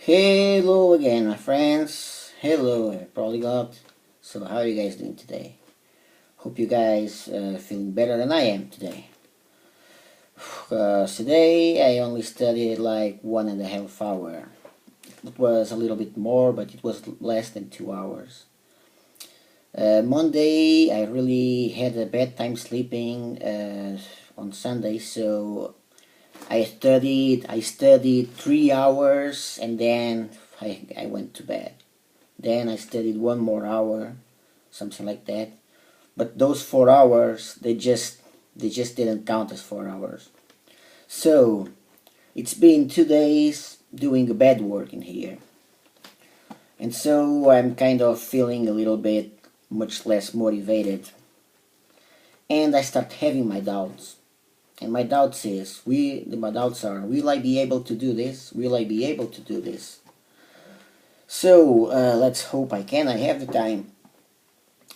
Hello again, my friends. Hello, polyglot. So, how are you guys doing today? Hope you guys feeling better than I am today. Today I only studied like 1.5 hours. It was a little bit more, but it was less than 2 hours. Monday I really had a bad time sleeping on Sunday, so I studied 3 hours and then I went to bed. Then I studied 1 more hour, something like that. But those 4 hours, they just didn't count as 4 hours. So it's been 2 days doing bad work in here, and so I'm kind of feeling a little bit much less motivated, and I start having my doubts. And my doubts are, will I be able to do this? Will I be able to do this? So let's hope I can. I have the time.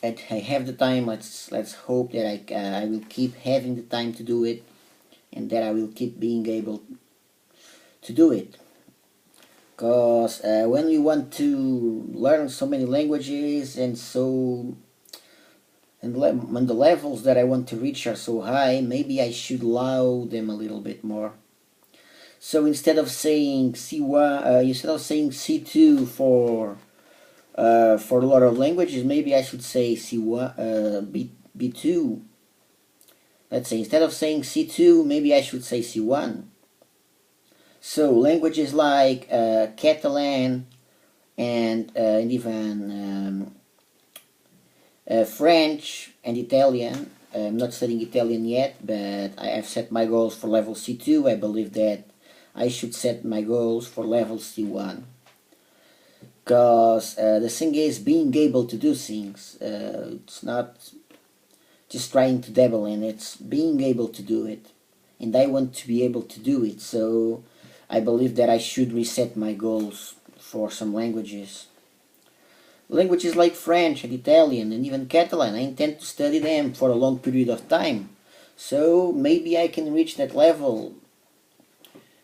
I have the time. Let's hope that I will keep having the time to do it, and that I will keep being able to do it. Because when we want to learn so many languages when the levels that I want to reach are so high, maybe I should allow them a little bit more. So instead of saying C1, instead of saying C2 for a lot of languages, maybe I should say C1, B2. Let's say instead of saying C2, maybe I should say C1. So languages like Catalan and even French and Italian. I'm not studying Italian yet, but I have set my goals for level C2. I believe that I should set my goals for level C1. Because the thing is, being able to do things. It's not just trying to dabble in it, it's being able to do it. And I want to be able to do it, so I believe that I should reset my goals for some languages. Languages like French and Italian and even Catalan, I intend to study them for a long period of time. So maybe I can reach that level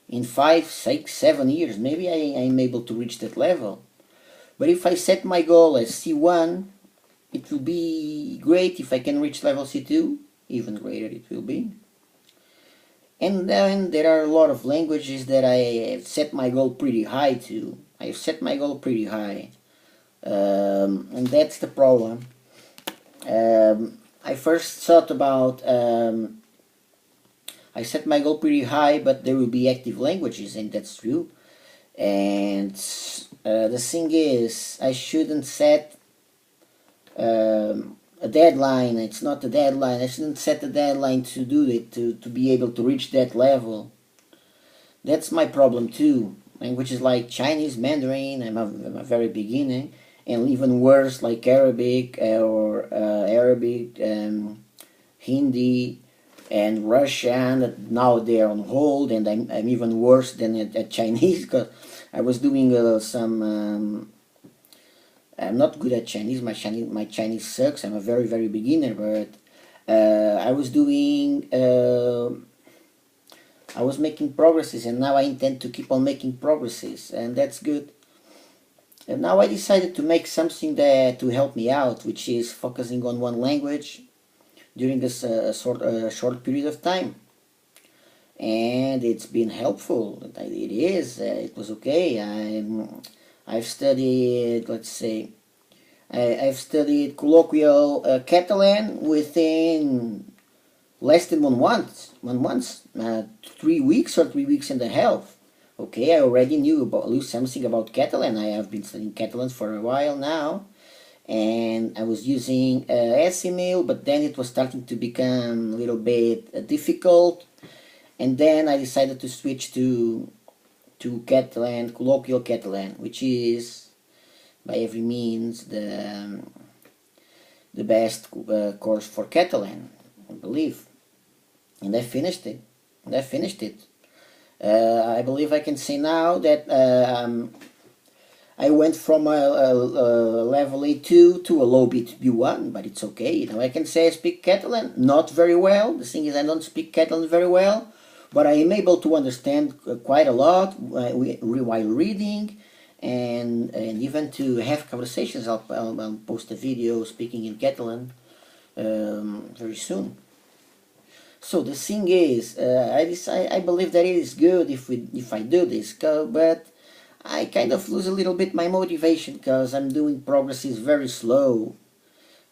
in 5, 6, 7 years. Maybe I'm able to reach that level. But if I set my goal as C1, it will be great if I can reach level C2. Even greater it will be. And then there are a lot of languages that I have set my goal pretty high to. I have set my goal pretty high. And that's the problem. I first thought about I set my goal pretty high, but there will be active languages, and that's true. And the thing is, I shouldn't set a deadline. It's not a deadline. I shouldn't set a deadline to do it, to be able to reach that level. That's my problem too. Languages like Chinese, Mandarin, I'm a very beginner, and even worse like Arabic or Arabic, Hindi, and Russian. That now they're on hold, and I'm even worse than at Chinese, because I was doing some. I'm not good at Chinese. My Chinese sucks. I'm a very beginner, but I was doing. I was making progresses, and now I intend to keep on making progresses, and that's good. And now I decided to make something that to help me out, which is focusing on one language during this short period of time, and it's been helpful. It is. It was okay. I've studied. Let's say I've studied colloquial Catalan within less than 1 month. 1 month, 3 weeks or 3 weeks and a half. Okay, I already knew something about Catalan. I have been studying Catalan for a while now, and I was using Assimil, but then it was starting to become a little bit difficult, and then I decided to switch to Catalan, colloquial Catalan, which is by every means the best course for Catalan, I believe, and I finished it. I believe I can say now that I went from a level A2 to a low B1, but it's okay. Now I can say I speak Catalan, not very well. The thing is, I don't speak Catalan very well, but I am able to understand quite a lot while reading, and even to have conversations. I'll post a video speaking in Catalan very soon. So the thing is, I believe that it is good if I do this, but I kind of lose a little bit my motivation because I'm doing progresses very slow,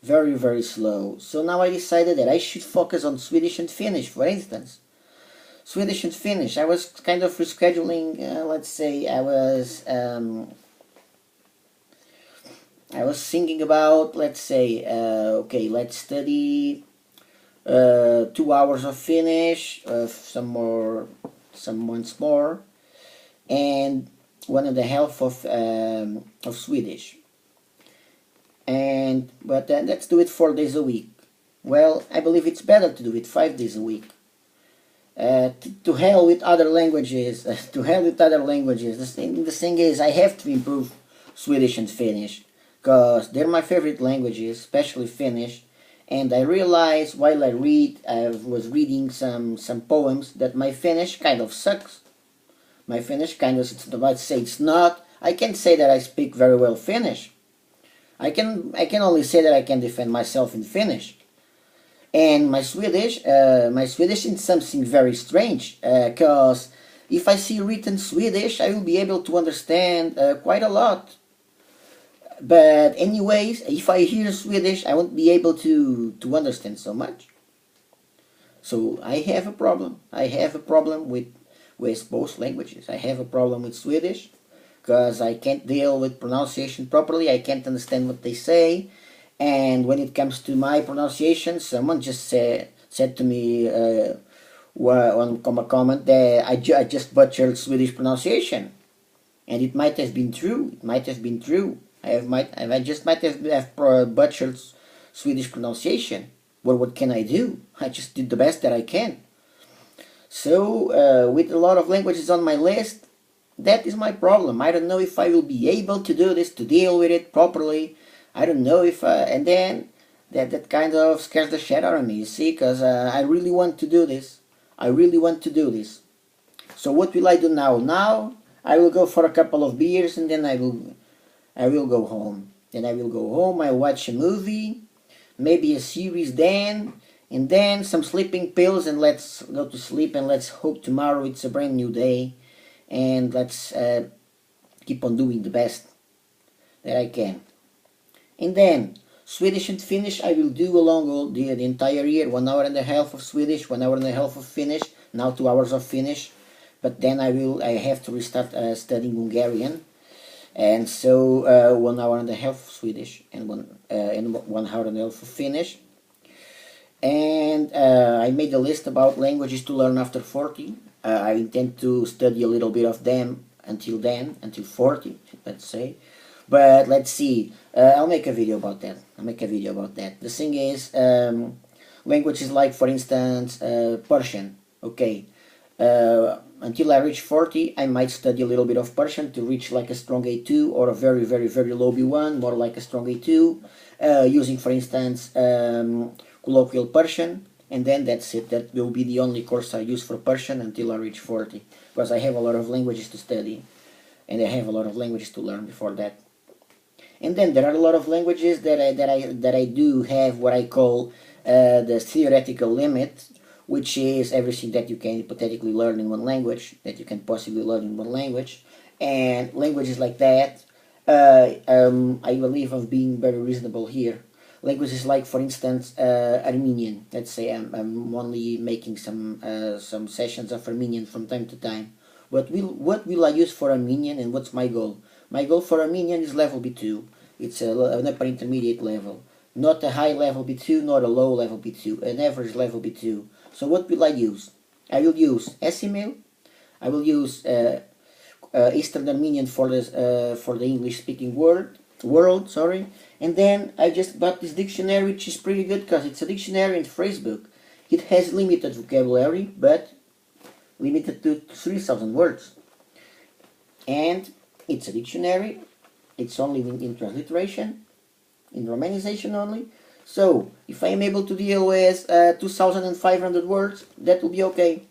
very slow. So now I decided that I should focus on Swedish and Finnish, for instance. Swedish and Finnish. I was kind of rescheduling. Let's say I was thinking about, let's say, okay, let's study 2 hours of Finnish, some months more, and 1.5 of Swedish. But then let's do it 4 days a week. Well, I believe it's better to do it 5 days a week. To hell with other languages. To hell with other languages. The thing is, I have to improve Swedish and Finnish because they're my favorite languages, especially Finnish. And I realized while I was reading some poems that my Finnish kind of sucks. My Finnish kind of, it's about to say it's not. I can't say that I speak very well Finnish. I can only say that I can defend myself in Finnish. And my Swedish is something very strange, because if I see written Swedish, I will be able to understand quite a lot. But anyways, if I hear Swedish, I won't be able to understand so much. So I have a problem. I have a problem with both languages. I have a problem with Swedish because I can't deal with pronunciation properly. I can't understand what they say. And when it comes to my pronunciation, someone just said to me on a comment that I just butchered Swedish pronunciation. And it might have been true. It might have been true. I just might have butchered Swedish pronunciation. Well, what can I do? I just did the best that I can. So, with a lot of languages on my list, that is my problem. I don't know if I will be able to do this, to deal with it properly. I don't know if, and then that kind of scares the shit out of me, you see, because I really want to do this. I really want to do this. So what will I do now? Now I will go for a couple of beers and then I will go home. Then I will go home, I'll watch a movie, maybe a series then, and then some sleeping pills, and let's go to sleep, and let's hope tomorrow it's a brand new day, and let's keep on doing the best that I can. And then Swedish and Finnish I will do along all the entire year. 1.5 hours of Swedish, 1.5 hours of Finnish, now 2 hours of Finnish. But then I have to restart studying Hungarian. And so 1.5 hours of Swedish and 1.5 hours of Finnish. And I made a list about languages to learn after 40. I intend to study a little bit of them until then, until 40, let's say. But let's see. I'll make a video about that. The thing is, languages like, for instance, Persian. Okay. Until I reach 40, I might study a little bit of Persian to reach like a strong A2 or a very low B1, more like a strong A2, using, for instance, colloquial Persian. And then that's it. That will be the only course I use for Persian until I reach 40. Because I have a lot of languages to study. And I have a lot of languages to learn before that. And then there are a lot of languages that I do have what I call the theoretical limit, which is everything that you can hypothetically learn in one language, that you can possibly learn in one language. And languages like that, I believe of being very reasonable here. Languages like, for instance, Armenian. Let's say I'm only making some sessions of Armenian from time to time. What will I use for Armenian, and what's my goal? My goal for Armenian is level B2. It's an upper intermediate level. Not a high level B2, not a low level B2, an average level B2. So what will I use? I will use Esimil. I will use Eastern Armenian for the English-speaking world. Sorry. And then I just bought this dictionary, which is pretty good because it's a dictionary and phrasebook. It has limited vocabulary, but limited to 3,000 words. And it's a dictionary. It's only in transliteration, in romanization only. So if I am able to deal with 2,500 words, that will be okay.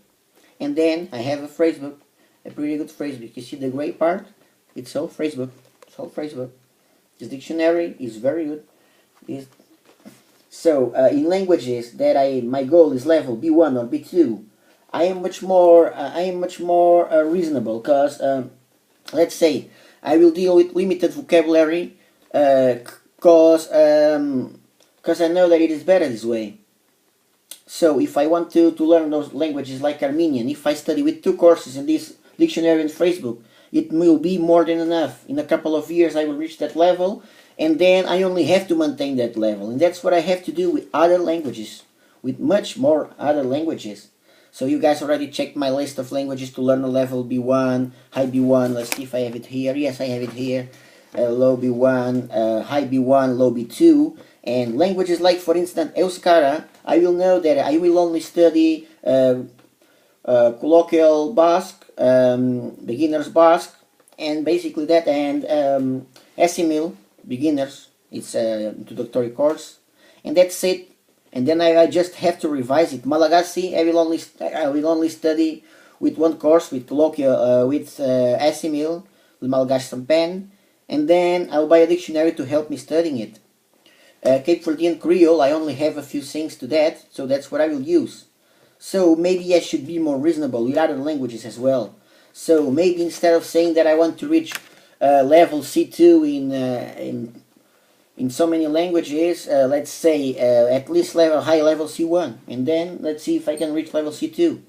And then I have a phrasebook, a pretty good phrasebook. You see the gray part? It's all Facebook. It's all Facebook. This dictionary is very good. This, so in languages that my goal is level B1 or B2, I am much more reasonable, because let's say I will deal with limited vocabulary, because I know that it is better this way. So if I want to learn those languages like Armenian, if I study with 2 courses in this dictionary and Facebook, it will be more than enough. In a couple of years I will reach that level, and then I only have to maintain that level. And that's what I have to do with other languages, with much more other languages. So you guys already checked my list of languages to learn a level B1, high B1. Let's see if I have it here. Yes, I have it here. Low B1, high B1, low B2. And languages like, for instance, Euskara, I will know that I will only study colloquial Basque, beginner's Basque, and basically that, and Assimil, beginners, it's an introductory course, and that's it. And then I just have to revise it. Malagasy, I will only study with 1 course, with colloquial, with Assimil, with Malgache Sampen, and then I'll buy a dictionary to help me studying it. Cape Verdean Creole, I only have a few things to that, so that's what I will use. So maybe I should be more reasonable with other languages as well. So maybe instead of saying that I want to reach level C2 in so many languages, let's say at least high level C1, and then let's see if I can reach level C2.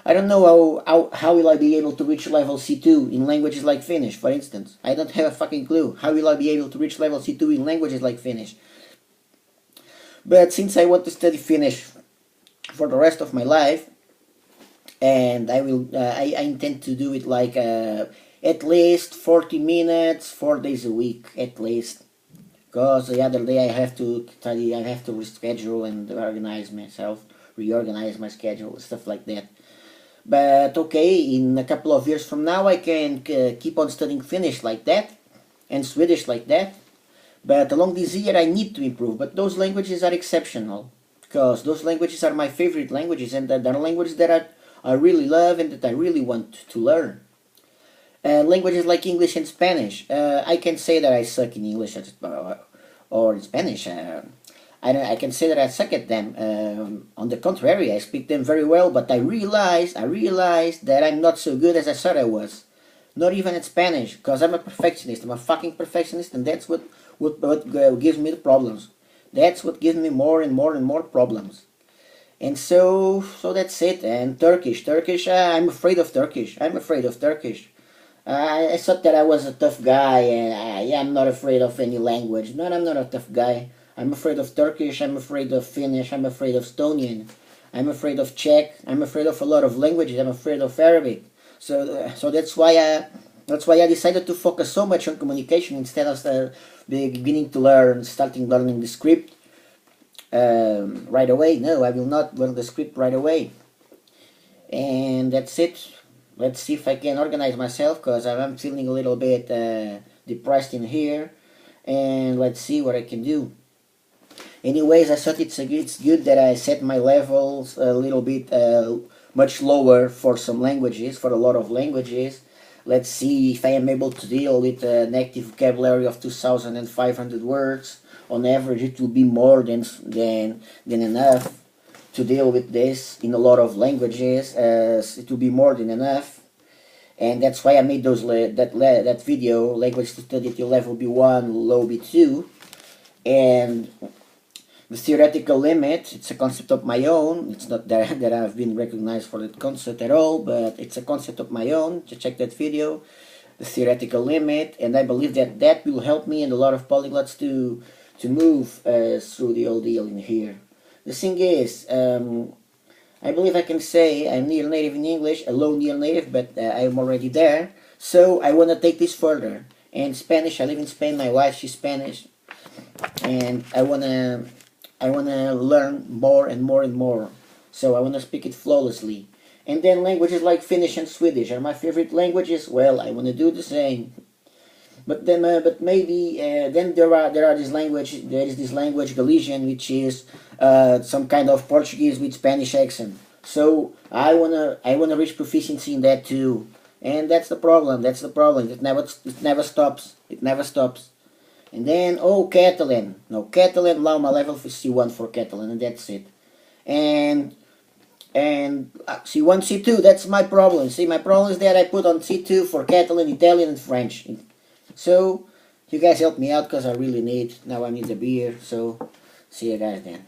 I don't know how will I be able to reach level C2 in languages like Finnish, for instance. I don't have a fucking clue. How will I be able to reach level C2 in languages like Finnish? But since I want to study Finnish for the rest of my life, and I intend to do it like at least 40 minutes, 4 days a week, at least. Because the other day I have to study, I have to reschedule and reorganize my schedule, stuff like that. But okay, in a couple of years from now I can keep on studying Finnish like that, and Swedish like that. But along this year I need to improve, but those languages are exceptional, because those languages are my favorite languages, and they're languages that I really love and that I really want to learn. Languages like English and Spanish, I can say that I suck in English or in Spanish. I can say that I suck at them. On the contrary, I speak them very well, but I realized that I'm not so good as I thought I was. Not even at Spanish, because I'm a perfectionist. I'm a fucking perfectionist, and that's what gives me the problems. That's what gives me more and more and more problems. And so that's it. And Turkish, I'm afraid of Turkish. I thought that I was a tough guy, and I'm not afraid of any language. No, I'm not a tough guy. I'm afraid of Turkish, I'm afraid of Finnish, I'm afraid of Estonian, I'm afraid of Czech, I'm afraid of a lot of languages, I'm afraid of Arabic. So that's why I decided to focus so much on communication instead of starting learning the script right away. No, I will not learn the script right away. And that's it. Let's see if I can organize myself, because I'm feeling a little bit depressed in here, and let's see what I can do. Anyways, I thought it's good that I set my levels a little bit much lower for some languages, for a lot of languages. Let's see if I am able to deal with an active vocabulary of 2,500 words. On average, it will be more than enough to deal with this in a lot of languages. It will be more than enough. And that's why I made that video, language to study till level B1, low B2. And the theoretical limit, it's a concept of my own. It's not that I've been recognized for that concept at all, but it's a concept of my own. Just check that video, the theoretical limit, and I believe that will help me and a lot of polyglots to move through the old deal in here. The thing is, I believe I can say I'm near native in English, a low near native, but I'm already there. So I want to take this further. And Spanish, I live in Spain, my wife, she's Spanish. And I wanna learn more and more and more. So I wanna speak it flawlessly. And then languages like Finnish and Swedish are my favorite languages. Well, I wanna do the same. But then, then there is this language Galician, which is some kind of Portuguese with Spanish accent. So I wanna reach proficiency in that too. And that's the problem. That's the problem. It never stops. It never stops. And then, oh, Catalan. No, Catalan, low my level for C1 for Catalan, and that's it. And C1, C2, that's my problem. See, my problem is that I put on C2 for Catalan, Italian, and French. So, you guys help me out because I really need. Now I need a beer. So, see you guys then.